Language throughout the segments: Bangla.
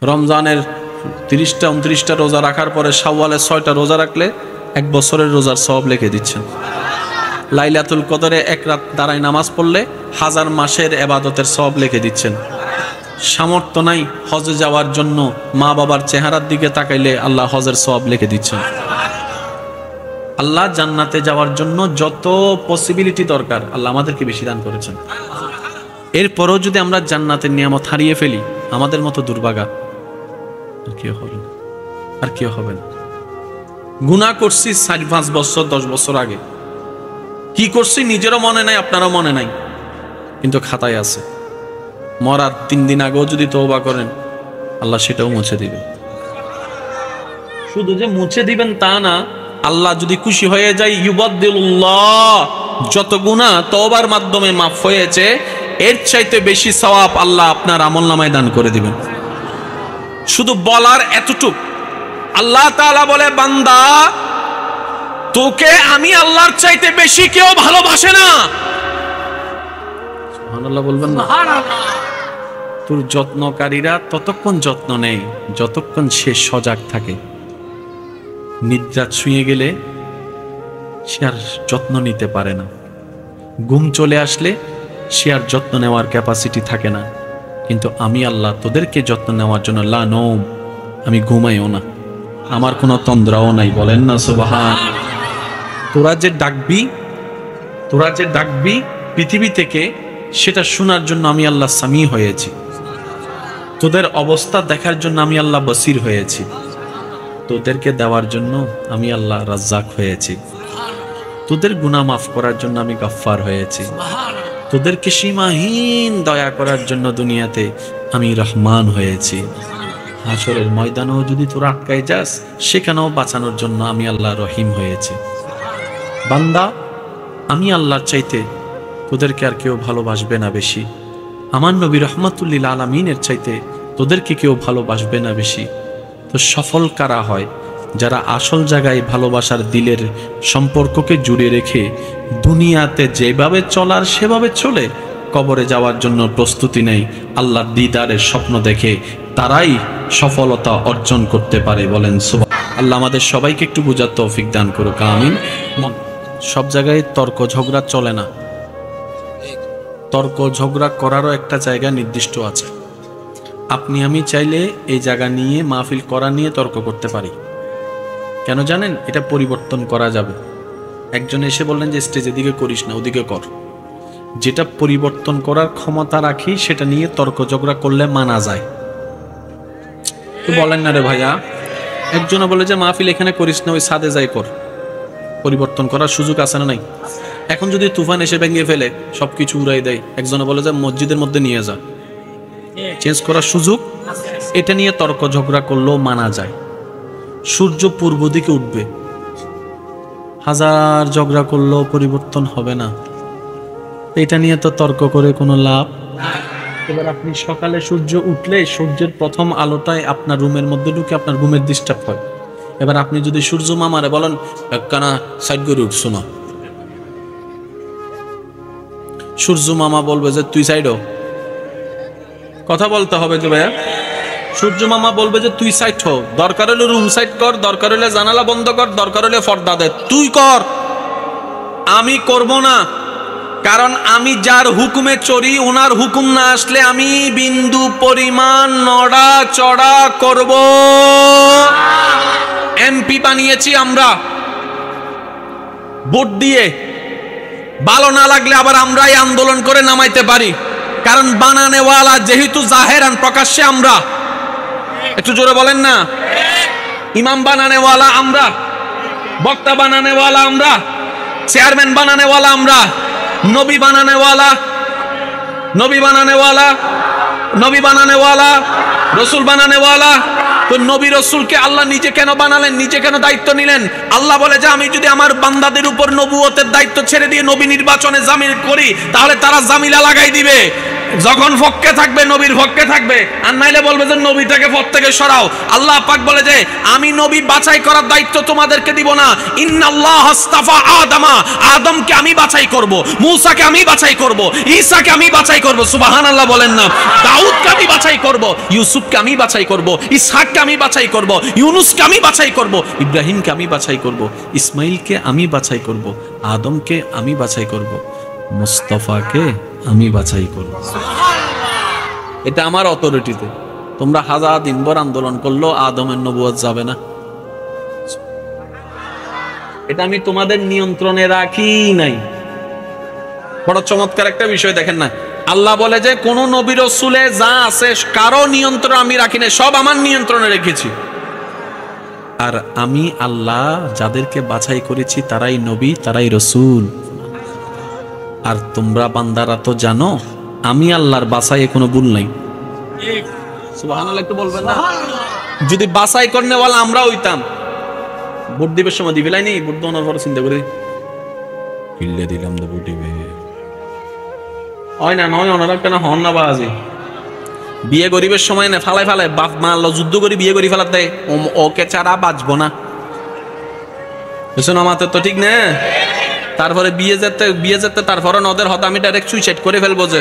রমজানের 30টা 29টা রোজা রাখার পরে শাওয়ালের 6টা রোজা রাখলে 1 বছরের রোজার সওয়াব লিখে দিচ্ছেন। লাইলাতুল কদরে 1 রাত দাঁড়ায় নামাজ পড়লে 1000 মাসের ইবাদতের সওয়াব লিখে দিচ্ছেন। সামর্থ্য নাই হজে যাওয়ার জন্য, মা বাবার চেহারার দিকে তাকাইলে আল্লাহ হজের সওয়াব লিখে দিচ্ছেন। আল্লাহ জান্নাতে যাওয়ার জন্য যত পসিবিলিটি দরকার আল্লাহ আমাদেরকে বেশি দান করেছেন। এরপরও যদি আমরা জান্নাতের নিয়ামত হারিয়ে ফেলি, আমাদের মতো দুর্ভাগা আর কেউ হবে না, আর কেউ হবে না। গুনাহ করছি 4-5 বছর 10 বছর আগে, কি করছি নিজেরও মনে নাই, আপনারও মনে নাই, কিন্তু খাতায় আছে। মরার 3 দিন আগেও যদি তওবা করেন আল্লাহ সেটাও মুছে দিবেন। শুধু যে মুছে দিবেন তা না, আল্লাহ যদি খুশি হয়ে যায় ইউবাদদিলুল্লাহ, যত গুনাহ তওবার মাধ্যমে মাফ হয়েছে এর চাইতে বেশি সওয়াব আল্লাহ আপনার আমলনামায় দান করে দিবেন। শুধু বলার এতটুক, আল্লাহ তাআলা বলে বান্দা তোকে আমি আল্লাহর চাইতে বেশি কেউ ভালোবাসে না। সুবহানাল্লাহ বলবেন না? তোর যত্নকারীরা ততক্ষণ যত্ন নেয় যতক্ষণ সে সজাগ থাকে। নিদ্রা ছুঁয়ে গেলে সে আর যত্ন নিতে পারে না, ঘুম চলে আসলে সে আর যত্ন নেওয়ার ক্যাপাসিটি থাকে না। কিন্তু আমি আল্লাহ তোদেরকে যত্ন নেওয়ার জন্য লা নওম, আমি ঘুমাইও না, আমার কোনো তন্দ্রাও নাই। বলেন না সুবহান। তোরা যে ডাকবি পৃথিবী থেকে, সেটা শোনার জন্য আমি আল্লাহ সামি হয়েছি। তোদের অবস্থা দেখার জন্য আমি আল্লাহ বসির হয়েছি। তোদেরকে দেওয়ার জন্য আমি আল্লাহ রাজ্জাক হয়েছি। তোদের গুনাহ মাফ করার জন্য আমি গাফফার হয়েছি। তোদেরকে সীমাহীন দয়া করার জন্য দুনিয়াতে আমি রহমান হয়েছি। হাসরের ময়দানেও যদি তোরা আটকায় যাস, সেখানেও বাঁচানোর জন্য আমি আল্লাহ রহিম হয়েছি। বান্দা, আমি আল্লাহর চাইতে তোদেরকে আর কেউ ভালোবাসবে না বেশি। আমার নবী রাহমাতুল লিল আলামিনের চাইতে তোদেরকে কেউ ভালোবাসবে না বেশি। তো সফল কারা হয়? যারা আসল জায়গায় ভালোবাসার দিলের সম্পর্ককে জুড়ে রেখে দুনিয়াতে যেভাবে চলার সেভাবে চলে, কবরে যাওয়ার জন্য প্রস্তুতি নেই, আল্লাহর দিদারের স্বপ্ন দেখে, তারাই সফলতা অর্জন করতে পারে। বলেন সুবহান। আল্লাহ আমাদের সবাইকে একটু বুঝার তৌফিক দান করুক, আমিন। সব জায়গায় তর্ক ঝগড়া চলে না। তর্ক ঝগড়া করারও একটা জায়গা নির্দিষ্ট আছে। আপনি আমি চাইলে এই জায়গা নিয়ে, মাহফিল করা নিয়ে তর্ক করতে পারি। কেন জানেন? এটা পরিবর্তন করা যাবে। একজন এসে বললেন যে স্টেজের দিকে করিস না, ওদিকে কর। যেটা পরিবর্তন করার ক্ষমতা রাখি সেটা নিয়ে তর্ক ঝগড়া করলে মানা যায়। তো বলেন না রে ভাইয়া। একজনে বলে যে মাহফিল এখানে করিস না, ওই ছাদে যাই কর। পরিবর্তন করার সুযোগ আছে না নাই? এখন যদি তুফান এসে ভেঙে ফেলে, সবকিছু উড়াই দেয়, একজনে বলে যে মসজিদের মধ্যে নিয়ে যা, চেঞ্জ করার সুযোগ। এটা নিয়ে তর্ক ঝগড়া করলেও মানা যায়। সূর্য পূর্ব দিকে উঠবে, হাজার ঝগড়া করলেও পরিবর্তন হবে না। এটা নিয়ে তো তর্ক করে কোনো লাভ। এবার আপনি সকালে সূর্য উঠলে সূর্যের প্রথম আলোটায় আপনার রুমের মধ্যে ঢুকে আপনার ঘুমের ডিস্টার্ব হয়। এবার আপনি যদি সূর্য মামারে বলেন একখানা সাইড করে উঠ, শোনো, সূর্য মামা বলবে যে তুই সাইড হ। কথা বলতে হবে যে ভাইয়া। সূর্য মামা বলবে যে তুই সাইড হ, দরকার হলে রুম সাইড কর, দরকার হলে জানালা বন্ধ কর, দরকার হলে পর্দা দে, তুই কর, আমি করব না। কারণ আমি যার হুকুমে চলি, ওনার হুকুম না আসলে আমি বিন্দু পরিমাণ নড়া চড়া করব। এমপি বানিয়েছি আমরা ভোট দিয়ে, ভালো না লাগলে আবার আমরাই আন্দোলন করে নামাইতে পারি। কারণ বানানেওয়ালা যেহেতু জাহেরান, প্রকাশ্যে আমরা। একটু জোরে বলেন না। ইমাম বানানেওয়ালা আমরা, বক্তা বানানেওয়ালা আমরা, চেয়ারম্যান বানানেওয়ালা আমরা, নবী বানানেওয়ালা, রসুল বানানেওয়ালা। তো নবী রসুলকে আল্লাহ নিজে কেন বানালেন? নিজে কেন দায়িত্ব নিলেন? আল্লাহ বলে যে আমি যদি আমার বান্দাদের উপর নবুয়তের দায়িত্ব ছেড়ে দিয়ে নবী নির্বাচনে জামিল করি, তাহলে তারা জামিলা লাগাই দিবে। যখন পক্ষে থাকবে নবীর পক্ষে থাকবে, আর নাইলে বলবে যে নবীটাকে পথ থেকে সরাও। আল্লাহ পাক বলে যে আমি নবী বাছাই করার দায়িত্ব তোমাদেরকে দিব না। ইন্নাল্লাহ আস্তাফা আদমা, আদমকে আমি বাছাই করব, মূসাকে আমি বাছাই করব, ঈসাকে আমি বাছাই করব, সুবহানাল্লাহ বলেন না। দাউদকে আমি বাছাই করব, ইউসুফকে আমি বাছাই করব, ইসহাককে আমি বাছাই করব, ইউনুসকে আমি বাছাই করব, ইব্রাহিমকে আমি বাছাই করব, ইসমাইলকে আমি বাছাই করব, আদমকে আমি বাছাই করব, মুস্তাফাকে আমি বাছাই করব। এটা আমার অথরিটিতে। তোমরা হাজার দিনভর আন্দোলন করলো আদমের নবুয়ত যাবে না, এটা আমি তোমাদের নিয়ন্ত্রণে রাখি নাই। বড় চমৎকার একটা বিষয় দেখেন না, আল্লাহ বলে যে কোন নবী রাসূলে যা আছে কারো নিয়ন্ত্রণ আমি রাখি না, সব আমার নিয়ন্ত্রণে রেখেছি। আর আমি আল্লাহ যাদেরকে বাছাই করেছি তারাই নবী, তারাই রাসূল। আর তোমরা বান্দারা তো জানো আমি আল্লাহর বাছাইয়ে কোনো ভুল নাই। সুবহানাল্লাহ একটু বলবেন না? যদি বাছাই করনে ওয়ালা আমরা হইতাম, ভোট দিবের সময় দিবে লাইনি, ভোট দেওয়ার পর চিন্তা করি কিল্লে দিলাম তো ভোট দিবে হয় না, নয় ওনারা কেন হন না বাজি। বিয়ে গরিবের সময় না ফালাই ফালাই বাপ মা যুদ্ধ করে বিয়ে করি ফেলার দেয়, ওকে ছাড়া বাঁচবো না। আমাদের তো ঠিক না। তারপরে বিয়ে যেতে তারপরে নদের হতে আমি ডাইরেক্ট সুইসাইড করে ফেলবো, যে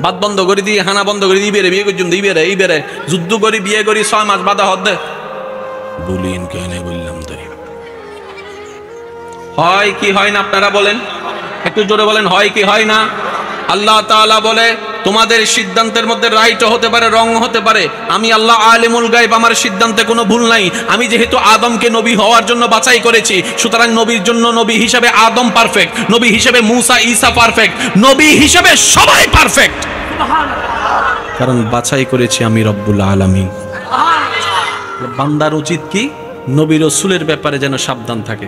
বাদ বন্ধ করে দিই, হানা বন্ধ করে দিই, বেড়ে বিয়ে করছুন দিই বেড়ে এই বেড়ে যুদ্ধ করি বিয়ে করি 6 মাস বাধা হতে বলিন কেন বললাম তাই। হয় কি হয় না আপনারা বলেন, একটু জোরে বলেন, হয় কি হয় না? আল্লাহ তাআলা বলে তোমাদের সিদ্ধান্তের মধ্যে রাইটও হতে পারে, রং হতে পারে, আমি আল্লাহ আলিমুল গায়ব, আমার সিদ্ধান্তে কোনো ভুল নাই। আমি যেহেতু আদমকে নবী হওয়ার জন্য বাছাই করেছি, সুতরাং নবীর জন্য নবী হিসাবে আদম পারফেক্ট, নবী হিসাবে মুসা ঈসা পারফেক্ট, নবী হিসাবে সবাই পারফেক্ট, কারণ বাছাই করেছি আমি রব্বুল আলামিন। বান্দার উচিত কি নবী রাসূলের ব্যাপারে যেন সাবধান থাকে।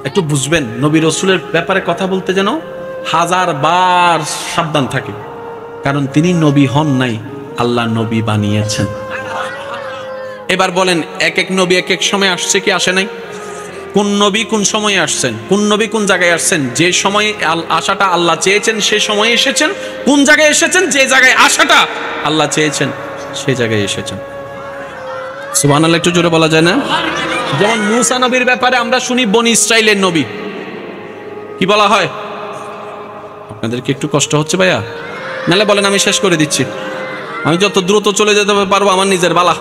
একটু বুঝবেন, নবী রাসূলের ব্যাপারে কথা বলতে যেন 1000 বার সাবধান থাকে, কারণ তিনি নবী হন নাই, আল্লাহ নবী বানিয়েছেন। এবার বলেন, এক এক নবী এক এক সময় আসছে কি আসে নাই? কোন নবী কোন সময়ে আসছেন, কোন নবী কোন জায়গায় আসছেন, যে সময়ে আশাটা আল্লাহ চেয়েছেন সে সময়ে এসেছেন, কোন জায়গায় এসেছেন, যে জায়গায় আশাটা আল্লাহ চেয়েছেন সেই জায়গায় এসেছেন। সুবহানাল্লাহ একটু জোরে বলা যায় না? যেমন মূসা নবীর ব্যাপারে আমরা শুনি বনি ইসরাইলের নবী, কি বলা হয়? আপনাদেরকে একটু কষ্ট হচ্ছে ভাইয়া? নাহলে বলেন আমি শেষ করে দিচ্ছি, আমি যত দ্রুত চলে যেতে পারবো আমার নিজের বালা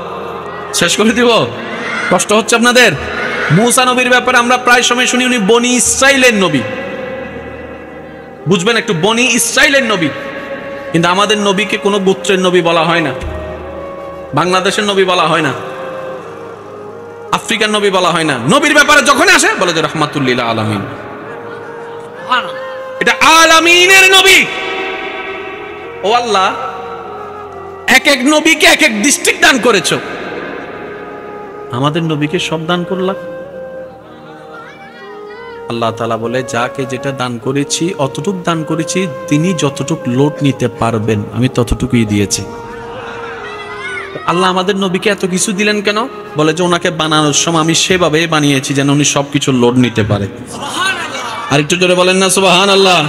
শেষ করে দিব। কষ্ট হচ্ছে আপনাদের? মূসা নবীর ব্যাপারে আমরা প্রায় সময় শুনি উনি বনি ইসরাইলের নবী। বুঝবেন একটু, বনি ইসরাইলের নবী। কিন্তু আমাদের নবীকে কোনো গোত্রের নবী বলা হয় না, বাংলাদেশের নবী বলা হয় না, আফ্রিকার নবী বলা হয় না। নবীর ব্যাপারে যখন আসে বলে যে রাহমাতুল লিল আলামিন, এটা আলামিনের নবী। ও আল্লাহ, এক এক নবীকে এক এক ডিস্ট্রিক্ট দান করেছো, আমাদের নবীকে সব দান করলাম। আল্লাহ তাআলা বলে যাকে যেটা দান করেছি অতটুক দান করেছি, তিনি যতটুক লোড নিতে পারবেন আমি ততটুকুই দিয়েছি। আল্লাহ আমাদের নবীকে এত কিছু দিলেন কেন? বলে যে ওনাকে বানানোর সময় আমি সেভাবে বানিয়েছি যেন উনি সবকিছু লোড নিতে পারে। আর একটু জোরে বলেন না সুবহানাল্লাহ।